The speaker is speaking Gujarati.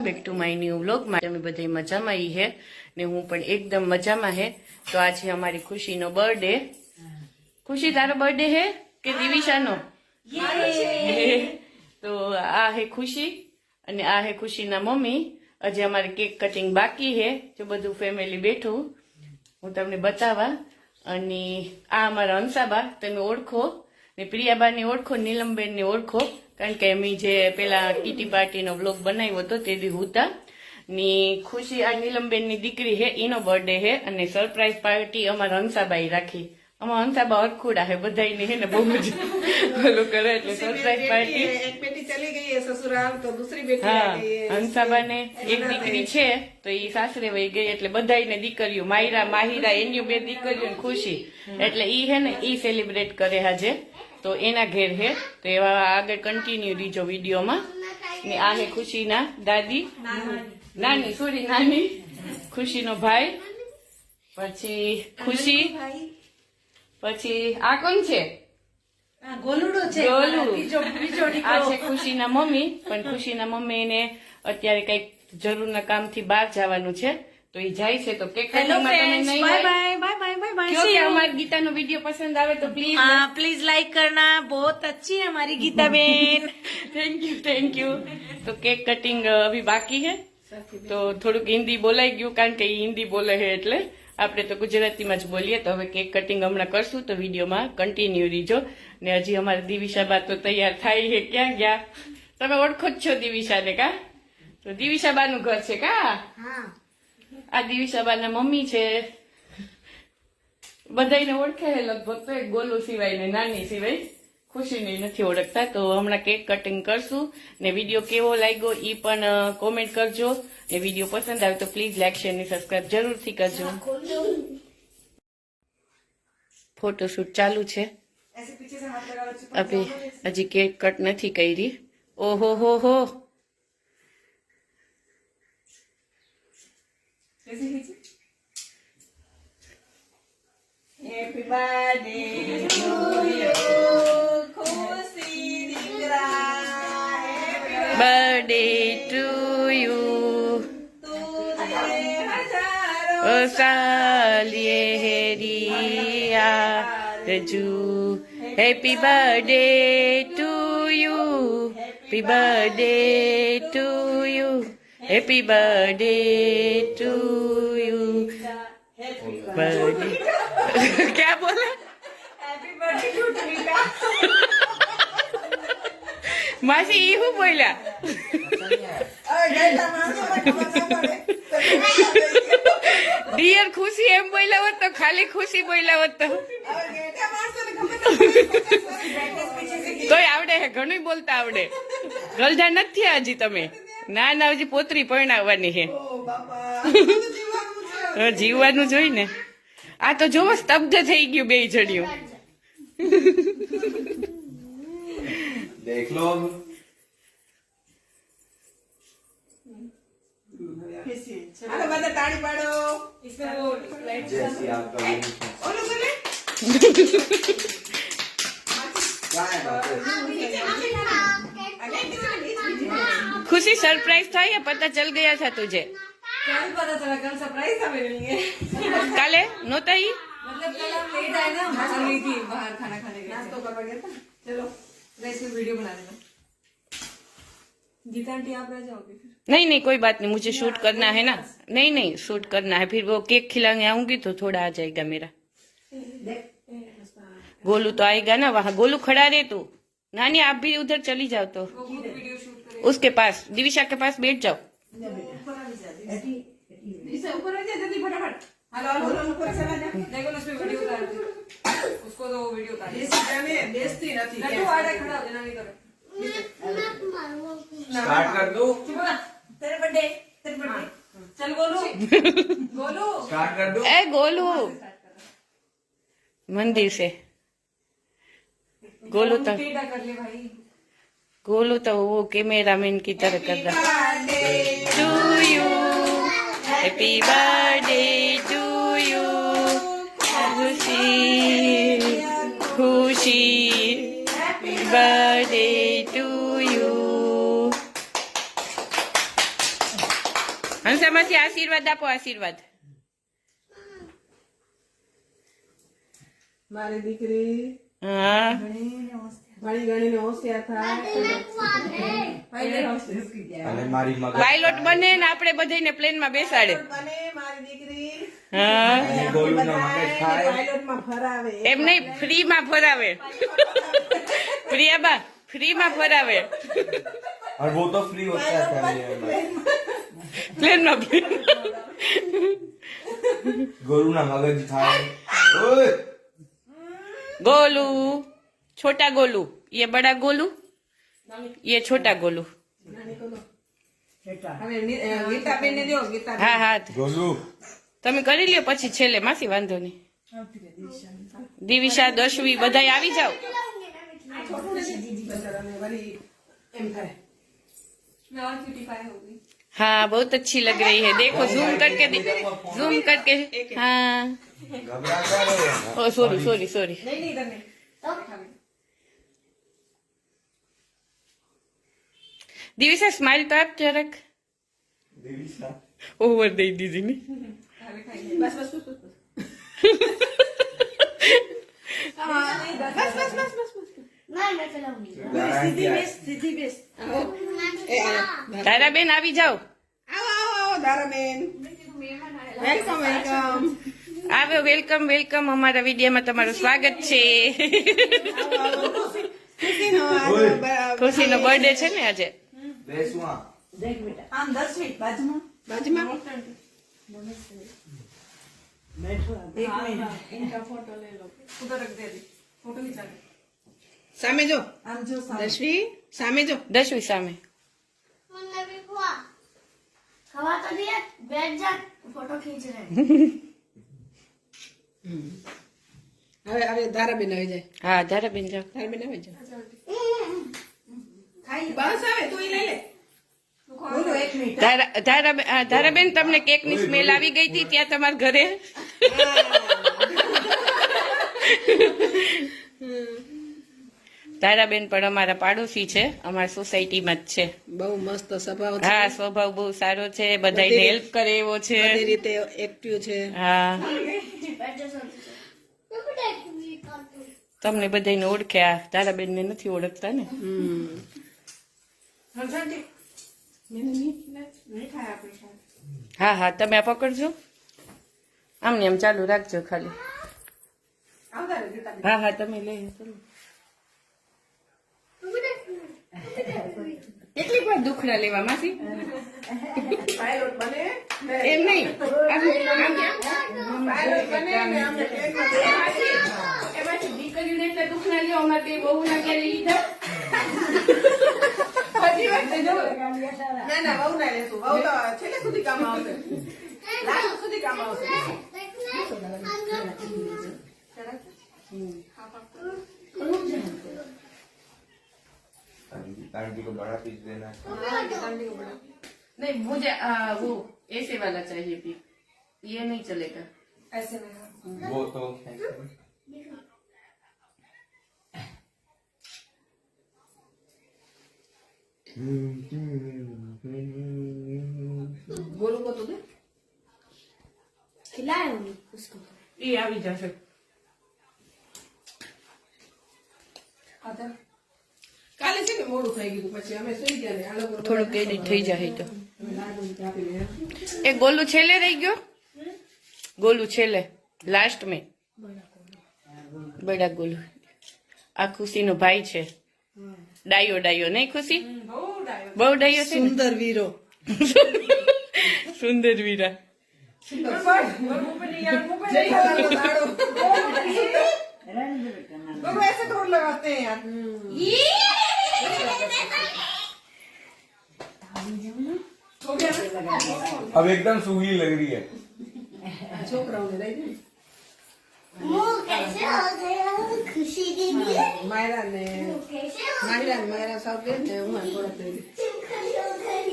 Back to my new vlog માં અમે બધા મજામાં ઈ હે ને હું પણ એકદમ મજામાં હે। તો આજે અમારી ખુશીનો બર્થડે। ખુશી તારો બર્થડે હે કે દિવિશાનો? તો આ હે ખુશી અને આ હે ખુશીના મમ્મી। આજે અમારે કેક કટિંગ બાકી હે, જો બધું ફેમિલી બેઠું હું તમને બતાવવા। અને આ અમારા હંસાબા, તમે ઓળખો ને પ્રિયાબાને ઓળખો, નીલમબેનને ઓળખો, કારણ કે અમે જે પેલા કીટી પાર્ટીનો વ્લોગ બનાવ્યો હતો તે દી હુતા ની ખુશી આ નીલમબેનની દીકરી હે, એનો બર્થડે હે અને સરપ્રાઈઝ પાર્ટી અમારા હંસાબાઈ રાખી। અમારા હંસાબા અરખુડા હે, બધાને હે ને બહુ જ ઓલું કરે એટલે સરપ્રાઈઝ પાર્ટી। एक बेटी चली गई है ससुराल तो दूसरी बेटी आ હા, गई है। હંસાબાને એક દીકરી છે તો એ સાસરે વહી ગઈ એટલે બધાને દીકરીઓ, માયરા માહિરા એની બે દીકરીઓ ને ખુશી એટલે ઈ હે ને ઈ સેલિબ્રેટ કરે આજે, તો એના ઘેર હે। તો એવા આગળ કન્ટિન્યુ રીજો વિડીયોમાં। ને આ હે ખુશીના દાદી, નાની સોરી નાની, ખુશીનો ભાઈ, પછી ખુશી, પછી આ કોણ છે? गोलूडो छे ગોલુ। बीजो આ છે ખુશીના મમ્મી, પણ ખુશીના મમ્મીને અત્યારે કઈક જરૂરના કામથી બહાર જવાનું છે તો એ જાય છે। તો કેક કટિંગમાં તમે નહીં बाय હોય bye bye bye bye bye क्यों कि हमारी गीता नो वीडियो पसंद आवे तो प्लीज प्लीज लाइक करना, बहुत अच्छी है हमारी गीता बेन। Thank you. तो केक कटिंग अभी बाकी है तो થોડુંક હિન્દી બોલાઈ ગયું કારણ કે હિન્દી બોલે છે એટલે આપણે તો ગુજરાતીમાં જ બોલીએ। તો હવે કેક કટિંગ હમણાં કરશું તો વિડીયોમાં કન્ટિન્યુ રીજો। ને હજી અમારી દિવિશાબા તો તૈયાર થાય છે, ક્યાં ગયા? તમે ઓળખો જ છો દિવિશાને કા? તો દિવિશાબાનું ઘર છે કા? આ દિવિશાબાના મમ્મી છે, બધાને ઓળખે છે લગભગ, તો એક ગોલુ સિવાય ને નાની સિવાય ખુશીને નથી ઓળખતા। તો હમણાં કેક કટિંગ કરશું ને વિડીયો કેવો લાગ્યો ઈ પણ કોમેન્ટ કરજો ને વિડીયો પસંદ આવે તો પ્લીઝ લાઈક શેર ને સબસ્ક્રાઇબ જરૂરથી કરજો। ફોટોશૂટ ચાલુ છે, અભી હજી કેક કટ નથી કરી। ઓહો હો હો, हैप्पी बर्थडे टू यू खुशी दीकरा, बर्थडे टू यू, तुझे हजारों ओ सालिए हेरिया Raju. Happy birthday to you, happy birthday to you, happy birthday to you. Birthday क्या बोला? हैप्पी बर्थडे टू टीका। मासी ई हूँ बोला? अरे गैला मानो मत पड़े। डियर खुशी एम बोला होत तो खाली खुशी बोला होत तो अरे गेटा मारसो ने खबर તોય આવડે હે, ઘણું બોલતા આવડે। ગલજા નથી હજી તમે? ના ના, હજી પોતરી પરણાવવાની છે, ओ बापा જીવવાનું જોઈ ને। આ તો જોવો સ્તબ્ધ થઈ ગયું બે જણ્યું। देख लो अब। अरे बता ताड़ी पाड़ो इसमें वो लाइट जैसी आपका विश है। ओलो बोले क्या है बापू? खुशी सरप्राइज था या पता चल गया था तुझे? कल पता चला, कल सरप्राइज था मेरे लिए। काले नोता ही मतलब कल हम लेट आए ना, चल रही थी बाहर खाना खाने गए, नाश्ता करवा गया था। चलो मैं इसमें वीडियो बना देना। गीता आंटी आप रह जाओगे फिर? नहीं नहीं कोई बात नहीं, मुझे शूट करना है ना। नहीं नहीं शूट करना है, फिर वो केक खिलाने आऊंगी तो थोड़ा आ जाएगा मेरा। गोलू तो आएगा ना वहाँ, गोलू खड़ा रहे तू। नानी आप भी उधर चली जाओ तो वो खुद वीडियो शूट करे। उसके पास, दिविशा के पास बैठ जाओ। इसे ऊपर आ जा जल्दी फटाफट। हेलो हेलो ऊपर चला जा, देखो ना उसमें वीडियो उतार दे। उसको तो वीडियो उतार दे। इस जाने बेइज्जती नहीं थी। लड्डू आड़े खड़ा हो जाना, नहीं करो। स्टार्ट कर दो। तेरे बर्थडे, तेरे बर्थडे। चल गोलू गोलू स्टार्ट कर दो। ए गोलू, मंदिर से गोलू तो टेढ़ा कर ले भाई। गोलू तो वो कैमरामैन की तरह कर रहा। To you, happy birthday to you, खुशी खुशी, हैप्पी बर्थडे टू यू। હંસામાંથી આશીર્વાદ આપો, આશીર્વાદ. મારી દીકરી હા ઘણી ઘણી હોશિયાર થાય. અને મારી મગજ પાયલોટ બને ને આપણે બધાને પ્લેનમાં બેસાડે. બને મારી દીકરી હા અને ગોલુનો મગજ થાય. પાયલોટમાં ફરાવે. એમ નહીં, ફ્રીમાં ફરાવે. પ્રિયાબા ફ્રીમાં ફરાવે और वो तो फ्री होता है પ્લેનમાં. ગોલુના મગજ થાય. ઓય गोलू, छोटा गोलू, ये बड़ा गोलू, ये छोटा गोलू. હવે ગીતાબેન ને દો. ગીતા હા હા ગોલુ તમે કરી લ્યો પછી છેલ્લે માસી, વાંધો નહીં. દિવિશા, દશવી બધાય આવી જાઓ. વળી એમ થાય. हाँ बहुत अच्छी लग रही है, देखो जूम करके जूम करके. हाँ घबराता रहो. ओ सॉरी सॉरी सॉरी. નહીં નહીં તમે દિવિશા સ્માઇલ તો આપ જરાક. દિવિશા ઓવર દઈ દીધી ને. બસ બસ બસ બસ હા નહીં બસ બસ બસ બસ બસ સીધી બેસ સીધી બેસ. તારાબેન આવી જાઓ. આવો આવો આવો દારાબેન. Welcome welcome. આવે વેલકમ વેલકમ, અમારા વિડીયોમાં તમારું સ્વાગત છે. ખુશીનો ઓય. ખુશીનો બર્થડે છે ને આજે. બેસું આ. આમ 10 મિનિટ બાજુમાં બાજુમાં એક મિનિટ इनका फोटो ले लो. उधर रख दे दी. फोटो खींचा ले. सामे जो आम जो दशवी सामे जो. દશવી સામે. खवा तो दिया, बैठ जा, फोटो खींच रहे हैं. હવે હવે દારાબેન આવી જાય. હા ધારાબેન જાઓ. દારાબેન આવી જાય. બસ આવે તું લઈ લે. બોલો એક મિનિટ. ધારાબેન તમને કેક ની સ્મેલ આવી ગઈ હતી ત્યાં તમારા ઘરે. તારાબેન પણ અમારા પાડોશી છે, અમારા સોસાયટીમાં જ છે. બહુ મસ્ત સ્વભાવ છે. હા સ્વભાવ બહુ સારો છે, બધાને હેલ્પ કરે એવો છે. બધી રીતે એક્ટિવ છે. હા बैठ जा सब. તમને બધાને ઓળખે, આ તારાબેન ને નથી ઓળખતા ને. હા હા તમે આ પકડજો, આમને આમ ચાલુ રાખજો ખાલી. હા હા તમે લઈ ચાલો. કેટલીક વાર દુખડા લેવા માસી. પાયલોટ બને એમ નહીં, આમ કેમ? પાયલોટ બને ને અમને ટ્રેનમાં બેસાડી. એમાંથી દીકરીને એટલે દુખડા લ્યો, અમારે તે બહુ ના ક્યારે લીધા. હજી વાત છે જો. ના ના વહુ ના લેશું. વહુ તો છેલ્લે સુધી કામ આવશે. લાસ્ટ સુધી કામ આવશે. आंटी को बड़ा पीस देना. नहीं मुझे वो ऐसे वाला चाहिए भी, ये नहीं चलेगा. ऐसे में वो तो બોલો કો તો દે. खिलाए होंगे उसको. ये આવી જશે. કાલે છે ને મોડું થઈ ગયું પછી અમે સુઈ ગયા ને આ લોકો થોડુંક એડિટ થઈ જાય તો. લાડુ કાપી લે. એ ગોલું છેલ્લે રહી ગયો, ગોલું છેલ્લે લાસ્ટ में બડા ગોલું. આ ખુશીનો ભાઈ છે, ડાયો ડાયો નહીં ખુશી? બહુ ડાયો છે ને? સુંદર વીરો. સુંદર વીરા. लोग ऐसे थोड़ा लगाते हैं यार. अब एकदम सूखी लग रही है. છોકરાઓને લઈ દે. मुंह कैसे हो गया खुशी के लिए. માયરા ને कैसे हो માયરા સાહેબ ને હું થોડા થઈ ગઈ. खड़ी हो गई.